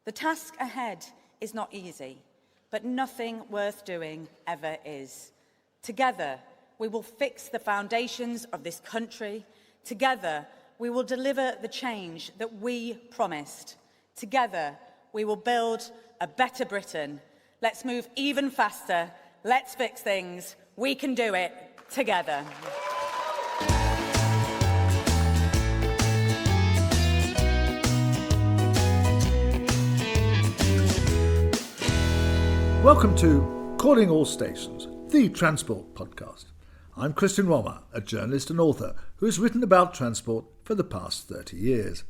The task ahead is not easy, but nothing worth doing ever is. Together, we will fix the foundations of this country. Together, we will deliver the change that we promised. Together, we will build a better Britain. Let's move even faster. Let's fix things. We can do it together. Welcome to Calling All Stations, the Transport Podcast. I'm Christian Romer, a journalist and author who has written about transport for the past 30 years.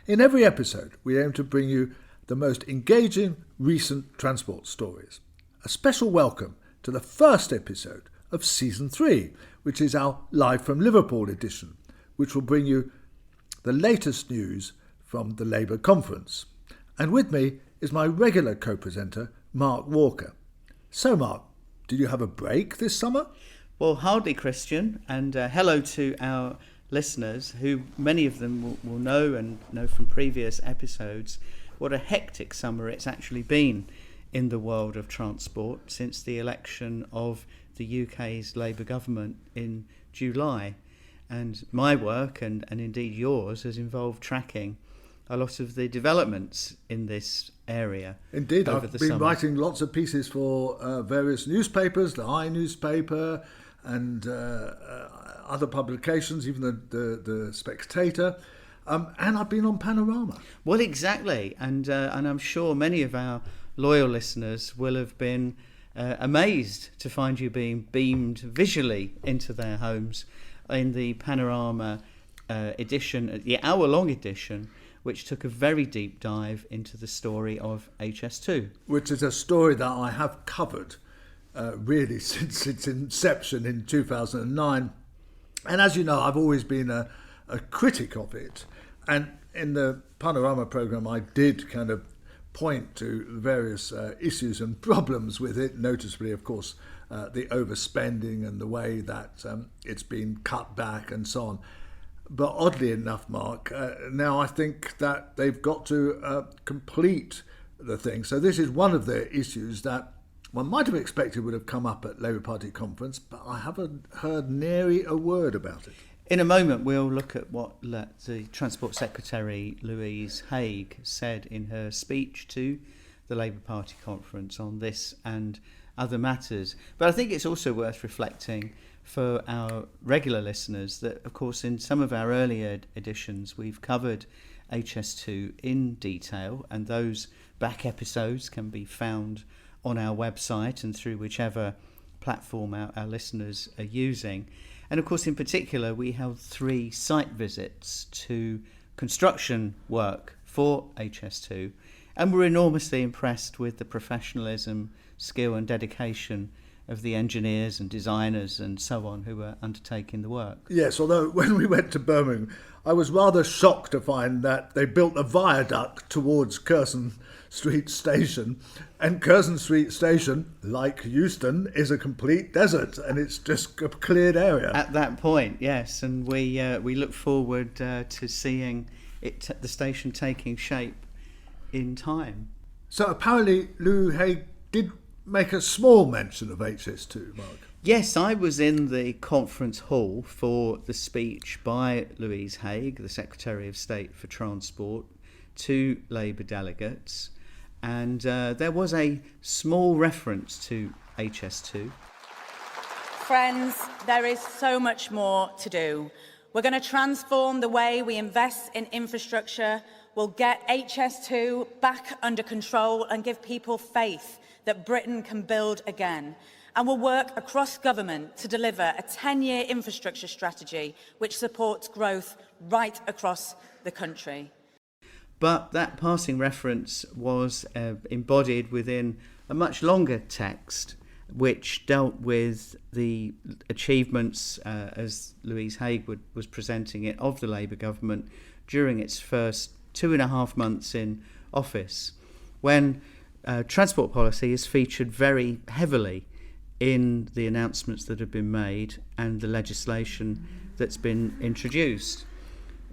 In every episode, we aim to bring you the most engaging recent transport stories. A special welcome to the first episode of Season 3, which is our Live from Liverpool edition, which will bring you the latest news from the Labour conference. And with me is my regular co-presenter, Mark Walker. So, Mark, did you have a break this summer? Well, hardly, Christian, and hello to our listeners, who many of them will know and know from previous episodes what a hectic summer it's actually been in the world of transport since the election of the UK's Labour government in July. And my work, and indeed yours, has involved tracking a lot of the developments in this area. Indeed, I've been writing lots of pieces for various newspapers, the I newspaper and other publications, even the Spectator, and I've been on Panorama. Well, exactly, and I'm sure many of our loyal listeners will have been amazed to find you being beamed visually into their homes in the Panorama edition, the hour-long edition, which took a very deep dive into the story of HS2. Which is a story that I have covered really since its inception in 2009. And as you know, I've always been a critic of it. And in the Panorama programme, I did kind of point to various issues and problems with it, noticeably, of course, the overspending and the way that it's been cut back and so on. But oddly enough, Mark, now I think that they've got to complete the thing. So this is one of the issues that one might have expected would have come up at Labour Party conference, but I haven't heard nary a word about it. In a moment, we'll look at what the Transport Secretary Louise Haigh said in her speech to the Labour Party conference on this and other matters. But I think it's also worth reflecting for our regular listeners that, of course, in some of our earlier editions, we've covered HS2 in detail, and those back episodes can be found on our website and through whichever platform our listeners are using. And of course, in particular, we held 3 site visits to construction work for HS2, and were enormously impressed with the professionalism, skill and dedication of the engineers and designers and so on who were undertaking the work. Yes, although when we went to Birmingham, I was rather shocked to find that they built a viaduct towards Curzon Street Station, and Curzon Street Station, like Euston, is a complete desert, and it's just a cleared area. At that point, yes, and we look forward to seeing the station taking shape in time. So apparently Lou Haigh did make a small mention of HS2, Mark. Yes, I was in the conference hall for the speech by Louise Haigh, the Secretary of State for Transport, to Labour delegates, and there was a small reference to HS2. Friends, there is so much more to do. We're going to transform the way we invest in infrastructure. We'll get HS2 back under control and give people faith that Britain can build again. And we'll work across government to deliver a 10-year infrastructure strategy which supports growth right across the country. But that passing reference was embodied within a much longer text which dealt with the achievements, as Louise Haigh was presenting it, of the Labour government during its first 2.5 months in office, when transport policy is featured very heavily in the announcements that have been made and the legislation that's been introduced.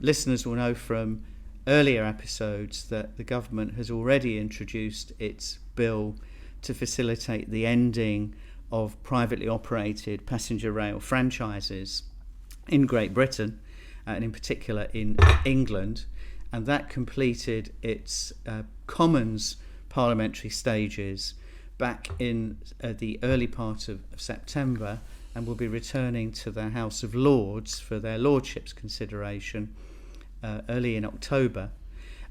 Listeners will know from earlier episodes that the government has already introduced its bill to facilitate the ending of privately operated passenger rail franchises in Great Britain, and in particular in England, and that completed its Commons parliamentary stages back in the early part of September, and will be returning to the House of Lords for their Lordships consideration early in October.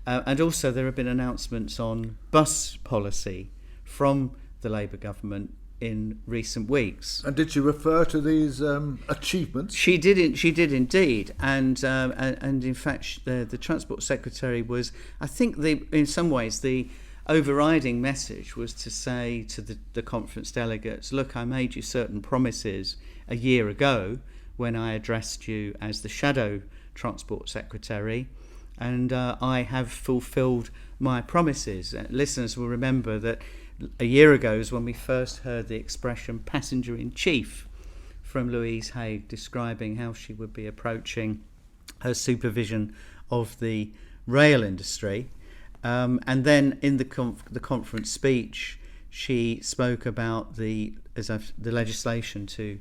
And also there have been announcements on bus policy from the Labour government in recent weeks. And did she refer to these achievements? She did indeed, and in fact the Transport Secretary was, I think, in some ways the overriding message was to say to the conference delegates, look, I made you certain promises a year ago when I addressed you as the Shadow Transport Secretary, and I have fulfilled my promises. Listeners will remember that a year ago is when we first heard the expression passenger in chief from Louise Haigh, describing how she would be approaching her supervision of the rail industry. And then in the conference speech, she spoke about the legislation to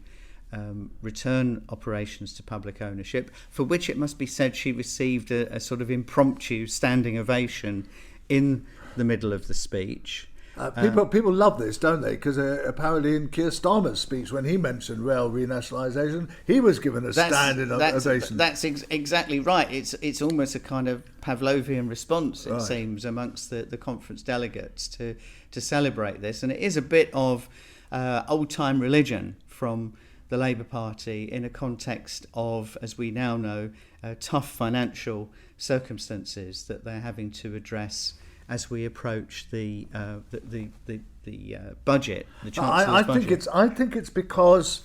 return operations to public ownership, for which it must be said she received a sort of impromptu standing ovation in the middle of the speech. People love this, don't they? Because apparently in Keir Starmer's speech, when he mentioned rail renationalisation, he was given a standing ovation. That's exactly right. It's almost a kind of Pavlovian response, it seems, amongst the conference delegates to celebrate this. And it is a bit of old-time religion from the Labour Party in a context of, as we now know, tough financial circumstances that they're having to address as we approach the budget, the Chancellor's budget. I think it's because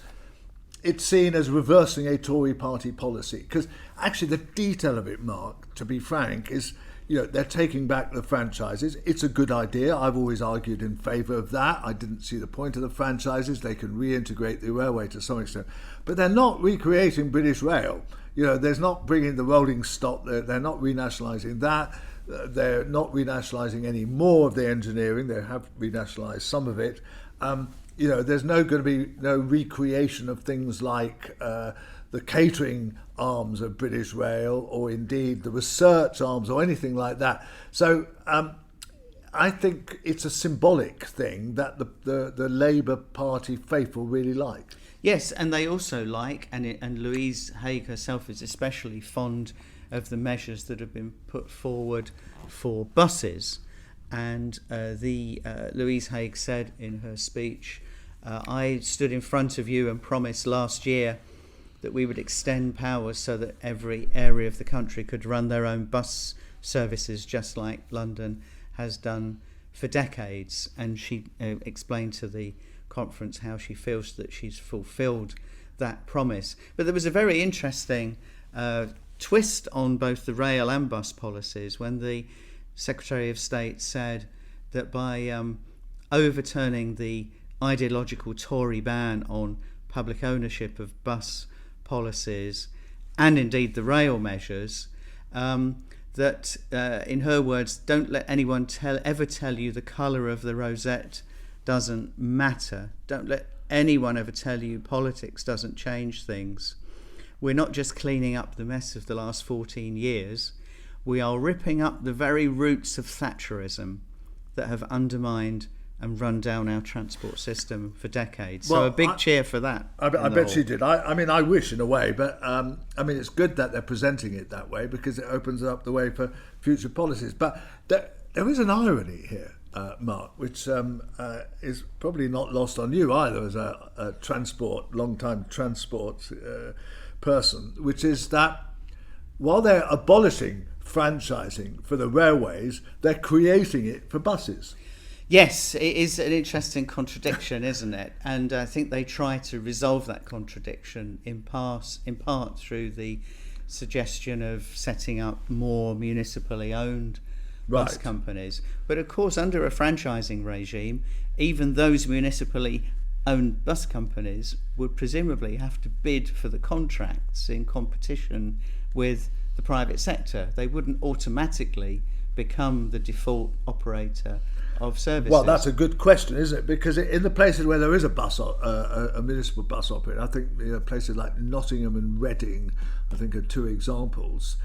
it's seen as reversing a Tory party policy. Because actually, the detail of it, Mark, to be frank, is they're taking back the franchises. It's a good idea. I've always argued in favour of that. I didn't see the point of the franchises. They can reintegrate the railway to some extent, but they're not recreating British Rail. There's not bringing the rolling stock. They're not renationalising that. They're not renationalising any more of the engineering. They have renationalised some of it. There's going to be no recreation of things like the catering arms of British Rail, or indeed the research arms, or anything like that. So I think it's a symbolic thing that the Labour Party faithful really like. Yes, and they also like, and Louise Haigh herself is especially fond of the measures that have been put forward for buses. And Louise Haigh said in her speech, I stood in front of you and promised last year that we would extend powers so that every area of the country could run their own bus services, just like London has done for decades. And she explained to the conference how she feels that she's fulfilled that promise. But there was a very interesting twist on both the rail and bus policies when the Secretary of State said that by overturning the ideological Tory ban on public ownership of bus policies and indeed the rail measures, that in her words, don't let anyone ever tell you the colour of the rosette doesn't matter. Don't let anyone ever tell you politics doesn't change things. We're not just cleaning up the mess of the last 14 years, we are ripping up the very roots of Thatcherism that have undermined and run down our transport system for decades. So a big cheer for that. I bet she did. I wish in a way, but it's good that they're presenting it that way because it opens up the way for future policies. But there is an irony here, Mark, which is probably not lost on you either as a long-time transport person, which is that while they're abolishing franchising for the railways, they're creating it for buses. Yes, it is an interesting contradiction, isn't it? And I think they try to resolve that contradiction in part through the suggestion of setting up more municipally owned bus companies. But of course, under a franchising regime, even those municipally owned bus companies would presumably have to bid for the contracts in competition with the private sector. They wouldn't automatically become the default operator of services. Well, that's a good question, isn't it? Because in the places where there is a municipal bus operator, I think places like Nottingham and Reading, I think, are two examples,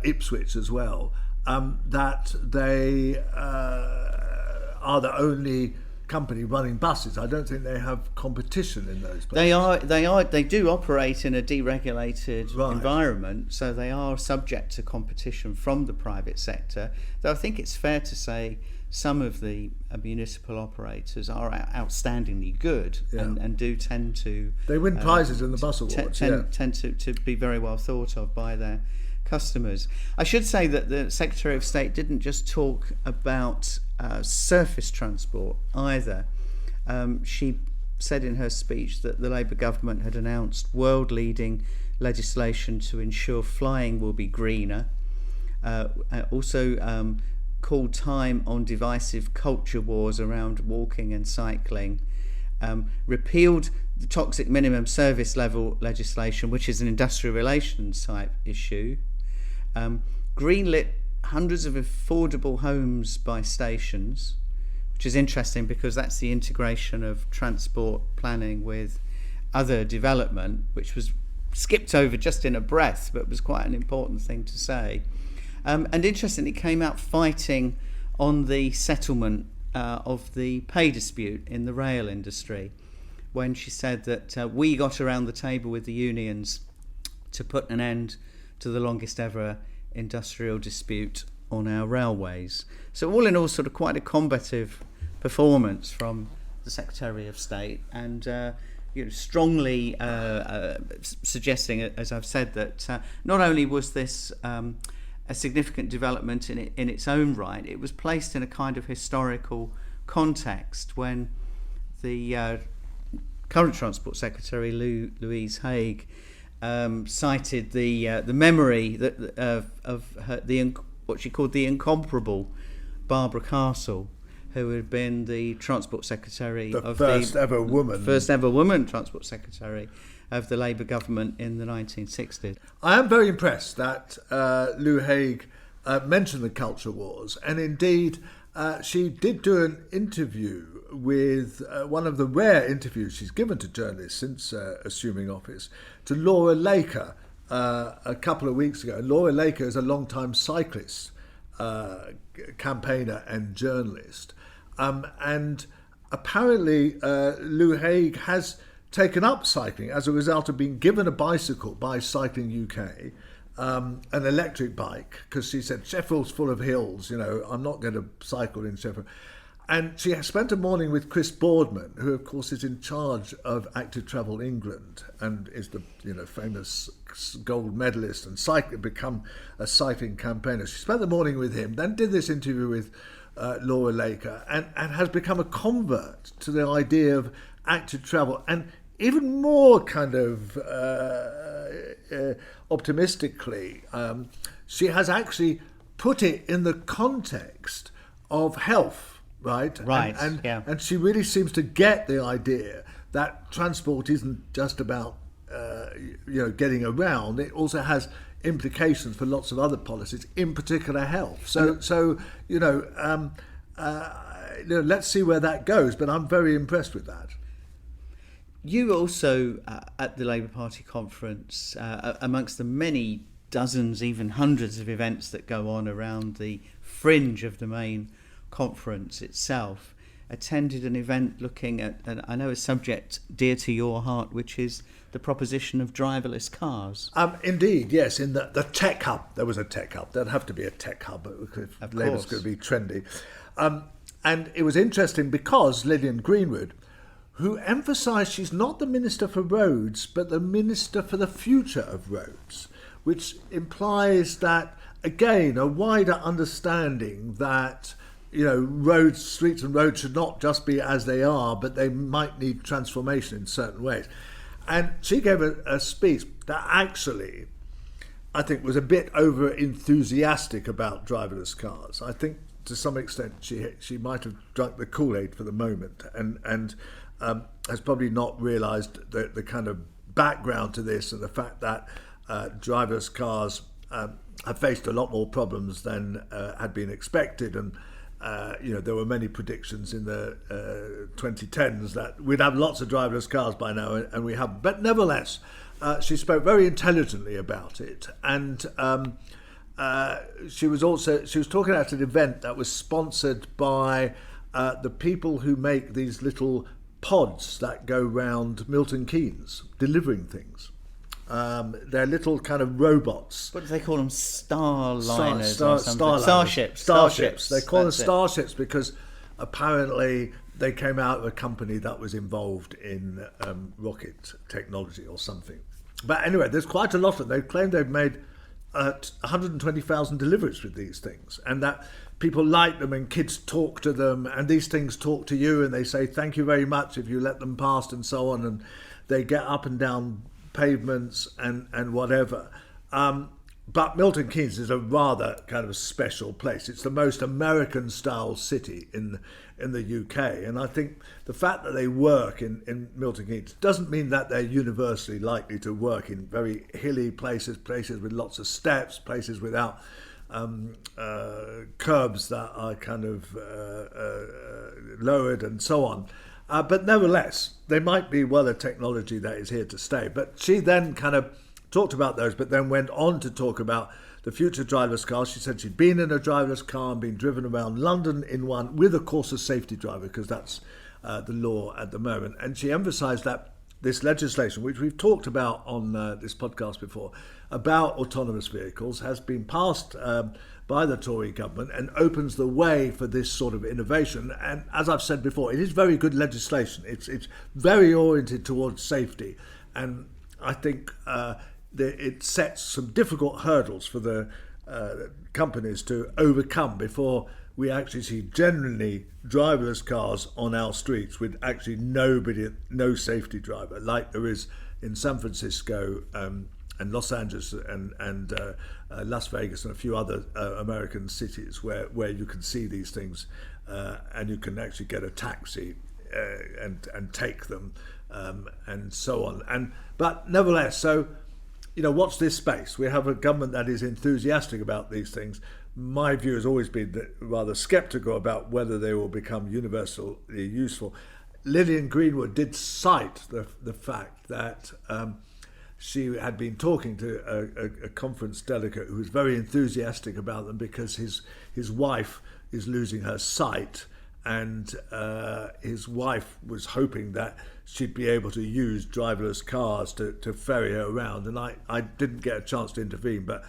Ipswich as well, that they are the only company running buses. I don't think they have competition in those places. They do operate in a deregulated environment, so they are subject to competition from the private sector. Though I think it's fair to say some of the municipal operators are outstandingly good and do tend to... They win prizes in the bus awards. Tend to be very well thought of by their customers. I should say that the Secretary of State didn't just talk about surface transport either. She said in her speech that the Labour government had announced world-leading legislation to ensure flying will be greener. Also called time on divisive culture wars around walking and cycling. Repealed the toxic minimum service level legislation, which is an industrial relations type issue. Greenlit hundreds of affordable homes by stations, which is interesting because that's the integration of transport planning with other development, which was skipped over just in a breath, but was quite an important thing to say. And interestingly, it came out fighting on the settlement of the pay dispute in the rail industry, when she said that we got around the table with the unions to put an end to the longest ever industrial dispute on our railways. So all in all, sort of quite a combative performance from the Secretary of State, and strongly suggesting, as I've said, that not only was this a significant development in its own right, it was placed in a kind of historical context when the current Transport Secretary, Louise Haigh, cited the memory of what she called the incomparable Barbara Castle, who had been the Transport Secretary the first ever woman Transport Secretary of the Labour government in the 1960s. I am very impressed that Lou Haigh mentioned the culture wars, and indeed she did do an interview with one of the rare interviews she's given to journalists since assuming office, to Laura Laker a couple of weeks ago. Laura Laker is a long-time cyclist, campaigner and journalist, and apparently Lou Haigh has taken up cycling as a result of being given a bicycle by Cycling UK, an electric bike, because she said Sheffield's full of hills, I'm not going to cycle in Sheffield. And she has spent a morning with Chris Boardman, who of course is in charge of Active Travel England and is the famous gold medalist and become a cycling campaigner. She spent the morning with him, then did this interview with Laura Laker, and has become a convert to the idea of active travel, and even more kind of optimistically, she has actually put it in the context of health. Right. And she really seems to get the idea that transport isn't just about getting around. It also has implications for lots of other policies, in particular health. So let's see where that goes. But I'm very impressed with that. You also at the Labour Party conference, amongst the many dozens, even hundreds of events that go on around the fringe of the main conference itself, attended an event looking at, I know, a subject dear to your heart, which is the proposition of driverless cars. Indeed, yes. In the tech hub, there was a tech hub. There'd have to be a tech hub if Labour's going to be trendy. And it was interesting because Lillian Greenwood, who emphasised she's not the Minister for Roads, but the Minister for the Future of Roads, which implies that, again, a wider understanding that streets and roads should not just be as they are, but they might need transformation in certain ways. And she gave a speech that actually, I think, was a bit over enthusiastic about driverless cars. I think to some extent she might have drunk the Kool-Aid for the moment, and has probably not realised the kind of background to this, and the fact that driverless cars have faced a lot more problems than had been expected, and there were many predictions in the 2010s that we'd have lots of driverless cars by now, and we haven't. But nevertheless, she spoke very intelligently about it, and she was talking at an event that was sponsored by the people who make these little pods that go round Milton Keynes delivering things. They're little kind of robots. What do they call them? Starliners Starships. They call them starships because apparently they came out of a company that was involved in rocket technology or something. But anyway, there's quite a lot of them. They claim they've made 120,000 deliveries with these things, and that people like them and kids talk to them, and these things talk to you and they say thank you very much if you let them past and so on, and they get up and down pavements and whatever. But Milton Keynes is a rather kind of special place. It's the most American style city in the UK, and I think the fact that they work in Milton Keynes doesn't mean that they're universally likely to work in very hilly places with lots of steps, places without curbs that are kind of lowered and so on. But nevertheless, they might be a technology that is here to stay. But she then kind of talked about those, but then went on to talk about the future driverless cars. She said she'd been in a driverless car and been driven around London in one with, of course, a safety driver, because that's the law at the moment. And she emphasised that this legislation, which we've talked about on this podcast before, about autonomous vehicles, has been passed by the Tory government and opens the way for this sort of innovation. And as I've said before, it is very good legislation. It's very oriented towards safety, and I think it sets some difficult hurdles for the companies to overcome before we actually see generally driverless cars on our streets with actually no safety driver, like there is in San Francisco and Los Angeles and Las Vegas and a few other American cities where you can see these things and you can actually get a taxi and take them and so on. But nevertheless, so watch this space. We have a government that is enthusiastic about these things. My view has always been rather sceptical about whether they will become universally useful. Lillian Greenwood did cite the fact that she had been talking to a conference delegate who was very enthusiastic about them because his wife is losing her sight, and his wife was hoping that she'd be able to use driverless cars to ferry her around. And I didn't get a chance to intervene, but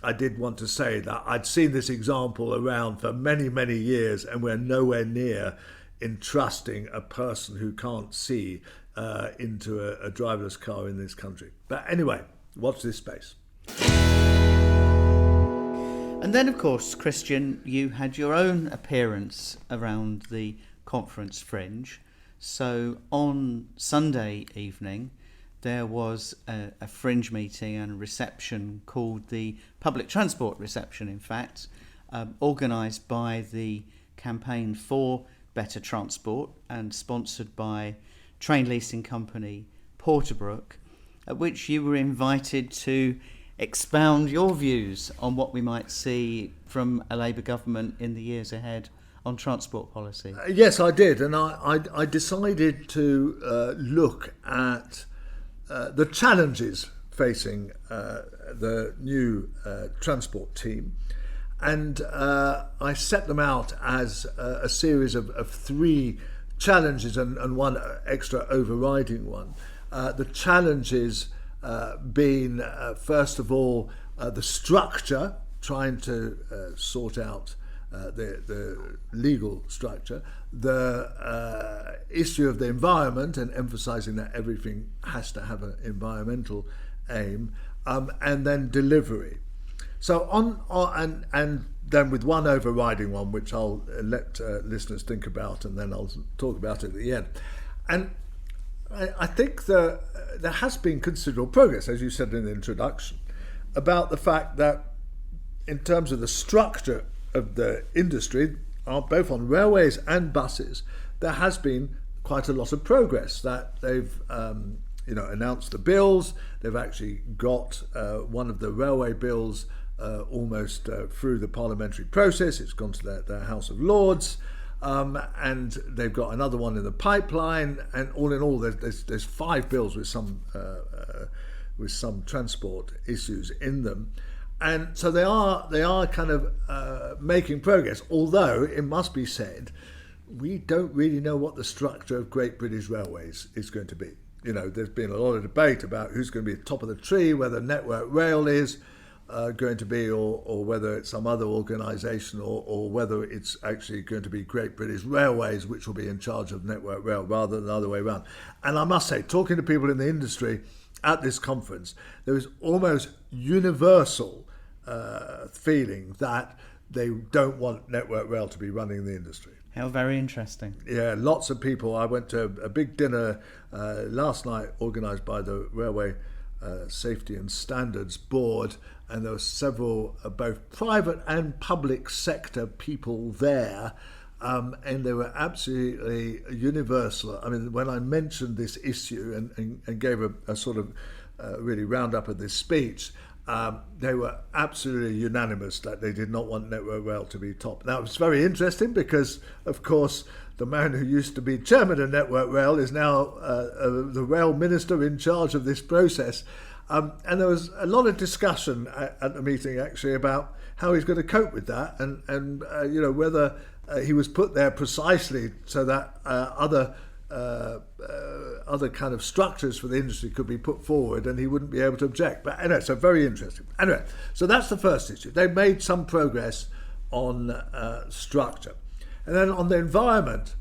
I did want to say that I'd seen this example around for many, many years, and we're nowhere near entrusting a person who can't see into a driverless car in this country. But anyway, watch this space. And then, of course, Christian, you had your own appearance around the conference fringe. So on Sunday evening, there was a fringe meeting and a reception called the Public Transport Reception, in fact, organised by the Campaign for Better Transport and sponsored by train leasing company Porterbrook, at which you were invited to expound your views on what we might see from a Labour government in the years ahead on transport policy. Yes, I did, and I decided to look at the challenges facing the new transport team, and I set them out as a series of three challenges and one extra overriding one. The challenges being, first of all, the structure, trying to sort out the legal structure, the issue of the environment and emphasising that everything has to have an environmental aim, and then delivery. So and then with one overriding one, which I'll let listeners think about, and then I'll talk about it at the end. And I think there has been considerable progress, as you said in the introduction, about the fact that in terms of the structure of the industry, both on railways and buses, there has been quite a lot of progress. That they've announced the bills. They've actually got one of the railway bills almost through the parliamentary process. It's gone to the House of Lords, and they've got another one in the pipeline. And all in all, there's 5 bills with some transport issues in them. And so they are kind of making progress, although it must be said, we don't really know what the structure of Great British Railways is going to be. You know, there's been a lot of debate about who's going to be at the top of the tree, whether Network Rail is going to be, or whether it's some other organisation, or whether it's actually going to be Great British Railways, which will be in charge of Network Rail rather than the other way around. And I must say, talking to people in the industry at this conference, there is almost universal feeling that they don't want Network Rail to be running the industry. How very interesting. Yeah, lots of people. I went to a big dinner last night organised by the Railway Safety and Standards Board, and there were several both private and public sector people there, and they were absolutely universal. I mean, when I mentioned this issue and gave a sort of really roundup of this speech, they were absolutely unanimous that they did not want Network Rail to be top. Now, it's very interesting because, of course, the man who used to be chairman of Network Rail is now the rail minister in charge of this process. And there was a lot of discussion at the meeting, actually, about how he's going to cope with that, and you know, whether he was put there precisely so that other kind of structures for the industry could be put forward and he wouldn't be able to object. But anyway, so very interesting. Anyway, so that's the first issue. They've made some progress on structure. And then on the environment,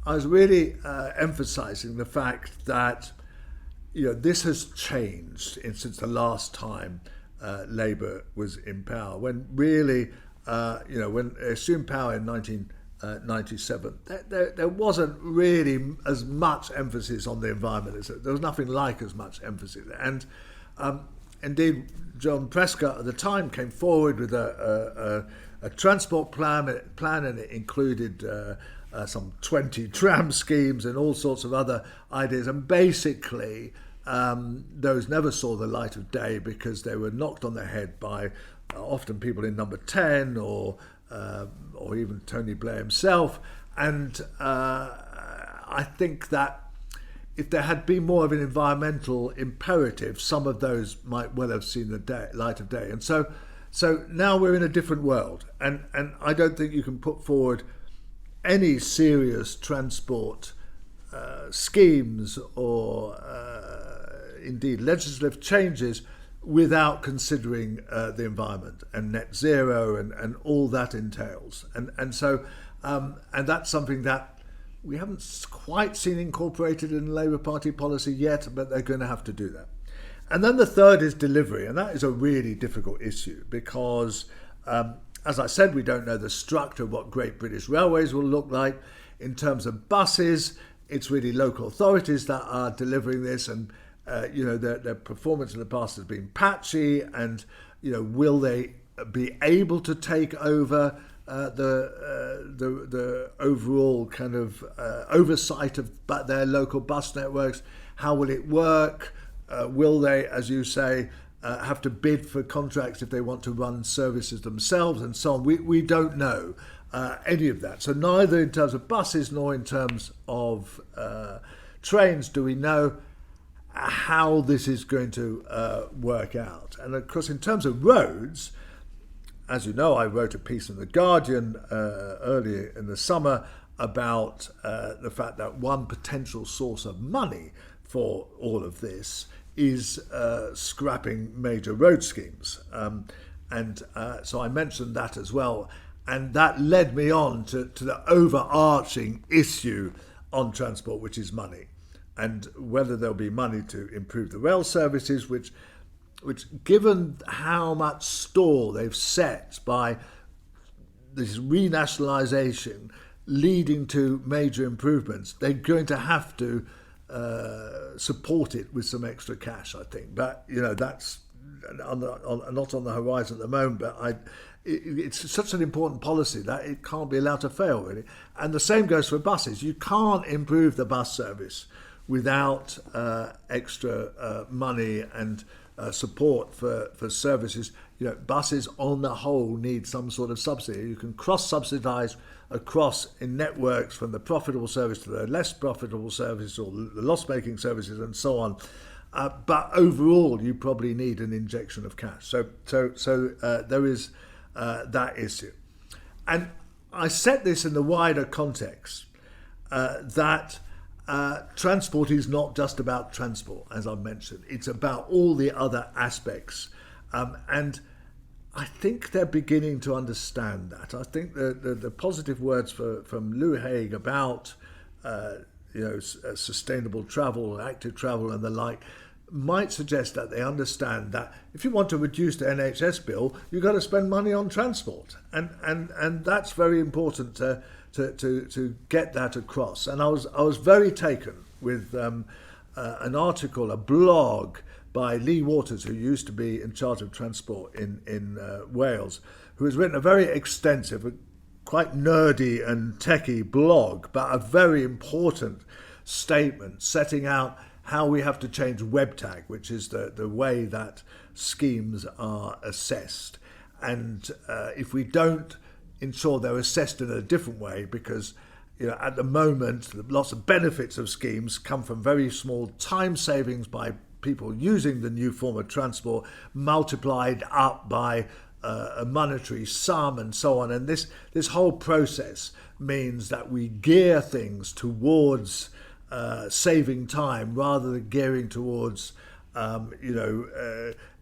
I was really emphasizing the fact that, you know, this has changed since the last time Labour was in power. When really, you know, when they assumed power in 1997, there wasn't really as much emphasis on the environment. There was nothing like as much emphasis. And indeed, John Prescott at the time came forward with a transport plan, and it included some 20 tram schemes and all sorts of other ideas. And basically, those never saw the light of day because they were knocked on the head by often people in Number 10 or even Tony Blair himself. And I think that if there had been more of an environmental imperative, some of those might well have seen the light of day. And so now we're in a different world. And I don't think you can put forward any serious transport schemes or indeed legislative changes without considering the environment and net zero and all that entails. And that's something that we haven't quite seen incorporated in the Labour Party policy yet, but they're going to have to do that. And then the third is delivery, and that is a really difficult issue because, as I said, we don't know the structure of what Great British Railways will look like. In terms of buses, it's really local authorities that are delivering this, and you know, their performance in the past has been patchy, and you know, will they be able to take over the overall kind of oversight of their local bus networks? How will it work? Will they, as you say, have to bid for contracts if they want to run services themselves, and so on? We don't know any of that. So neither in terms of buses nor in terms of trains do we know how this is going to work out. And of course, in terms of roads, as you know, I wrote a piece in The Guardian earlier in the summer about the fact that one potential source of money for all of this is scrapping major road schemes. So I mentioned that as well. And that led me on to the overarching issue on transport, which is money. And whether there'll be money to improve the rail services, which given how much store they've set by this renationalisation leading to major improvements, they're going to have to support it with some extra cash, I think. But, you know, that's not on the horizon at the moment, but it's such an important policy that it can't be allowed to fail, really. And the same goes for buses. You can't improve the bus service without extra money and support for services. Buses on the whole need some sort of subsidy. You can cross-subsidise across in networks from the profitable service to the less profitable service or the loss-making services and so on. But overall, you probably need an injection of cash. So there is that issue. And I set this in the wider context that transport is not just about transport, as I've mentioned. It's about all the other aspects. And I think they're beginning to understand that. I think the positive words from Louis Haig about sustainable travel, active travel and the like might suggest that they understand that if you want to reduce the NHS bill, you've got to spend money on transport. And that's very important to get that across. And I was very taken with an article, a blog by Lee Waters, who used to be in charge of transport in Wales, who has written a very extensive, quite nerdy and techie blog, but a very important statement setting out how we have to change WebTag, which is the way that schemes are assessed. And if we don't ensure they're assessed in a different way, because at the moment, lots of benefits of schemes come from very small time savings by people using the new form of transport, multiplied up by a monetary sum and so on. And this whole process means that we gear things towards saving time rather than gearing towards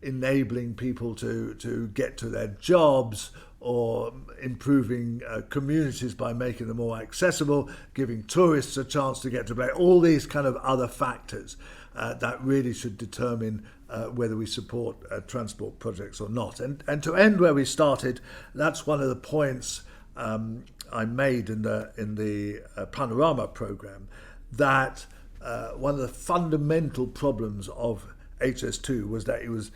enabling people to get to their jobs, or improving communities by making them more accessible, giving tourists a chance to get to play, all these kind of other factors that really should determine whether we support transport projects or not. And to end where we started, that's one of the points I made in the Panorama programme, that one of the fundamental problems of HS2 was that it was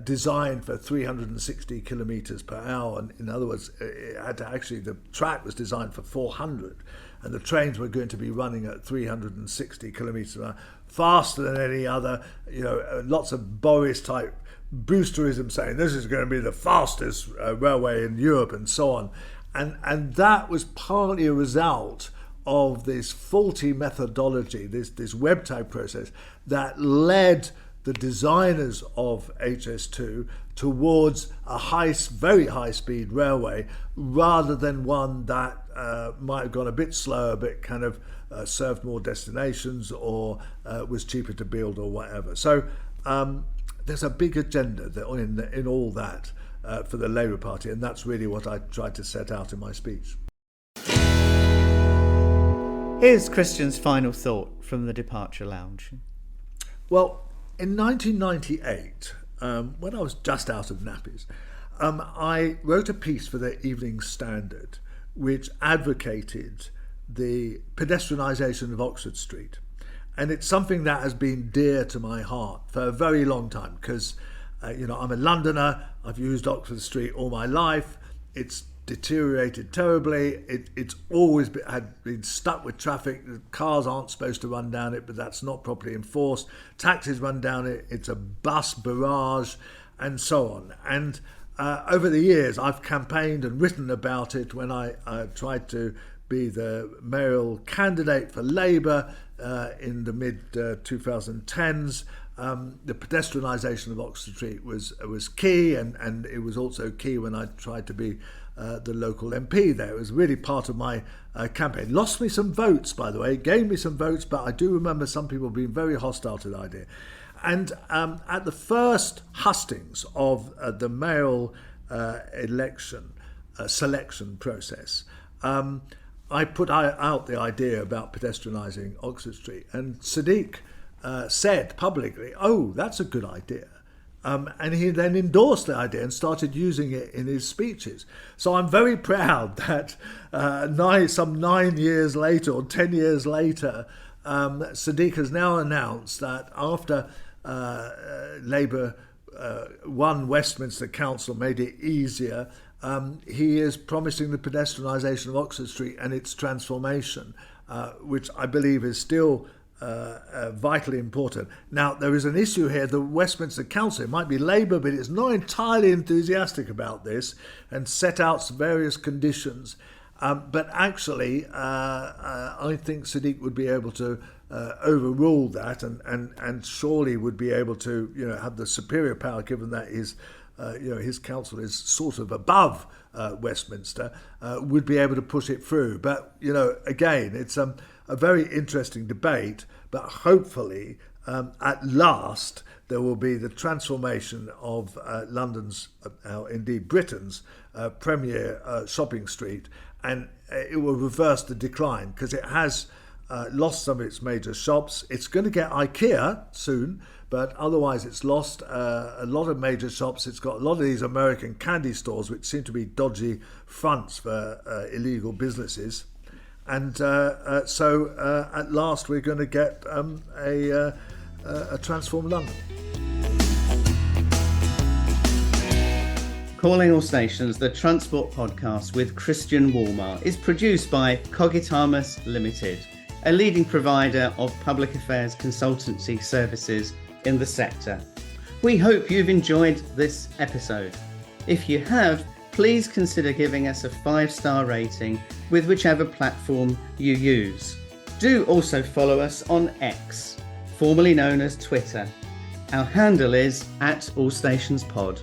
designed for 360 kilometres per hour. And in other words, it had to actually, the track was designed for 400, and the trains were going to be running at 360 kilometres per hour, faster than any other. Lots of Boris type boosterism saying this is going to be the fastest railway in Europe and so on. And that was partly a result of this faulty methodology, this WebTag process that led the designers of HS2 towards a very high-speed railway, rather than one that might have gone a bit slower, but kind of served more destinations, or was cheaper to build, or whatever. So there's a big agenda in all that for the Labour Party, and that's really what I tried to set out in my speech. Here's Christian's final thought from the Departure Lounge. Well, in 1998, when I was just out of nappies, I wrote a piece for the Evening Standard which advocated the pedestrianisation of Oxford Street. And it's something that has been dear to my heart for a very long time, because I'm a Londoner. I've used Oxford Street all my life. It's deteriorated terribly. It's always been stuck with traffic. The cars aren't supposed to run down it, but that's not properly enforced. Taxis run down it. It's a bus barrage, and so on. And over the years, I've campaigned and written about it when I tried to be the mayoral candidate for Labour in the mid-2010s. The pedestrianisation of Oxford Street was key, and it was also key when I tried to be the local MP there. It was really part of my campaign. Lost me some votes, by the way, gained me some votes, but I do remember some people being very hostile to the idea. And at the first hustings of the mayoral election selection process, I put out the idea about pedestrianising Oxford Street, and Sadiq said publicly, "Oh, that's a good idea." And he then endorsed the idea and started using it in his speeches. So I'm very proud that some 9 years later, or 10 years later, Sadiq has now announced that after Labour won Westminster Council, made it easier, he is promising the pedestrianisation of Oxford Street and its transformation, which I believe is still vitally important. Now, there is an issue here. The Westminster Council, it might be Labour, but it's not entirely enthusiastic about this and set out various conditions. But actually, I think Sadiq would be able to overrule that and surely would be able to, have the superior power, given that his council is sort of above Westminster, would be able to push it through. But, again, it's a very interesting debate, but hopefully at last there will be the transformation of London's, indeed Britain's, premier shopping street, and it will reverse the decline, because it has lost some of its major shops. It's going to get IKEA soon, but otherwise it's lost a lot of major shops. It's got a lot of these American candy stores, which seem to be dodgy fronts for illegal businesses. And so at last we're going to get a transformed London. Calling All Stations, the Transport Podcast with Christian Walmart, is produced by Cogitamus Limited, a leading provider of public affairs consultancy services in the sector. We hope you've enjoyed this episode. If you have, please consider giving us a 5-star rating with whichever platform you use. Do also follow us on X, formerly known as Twitter. Our handle is @AllStationsPod.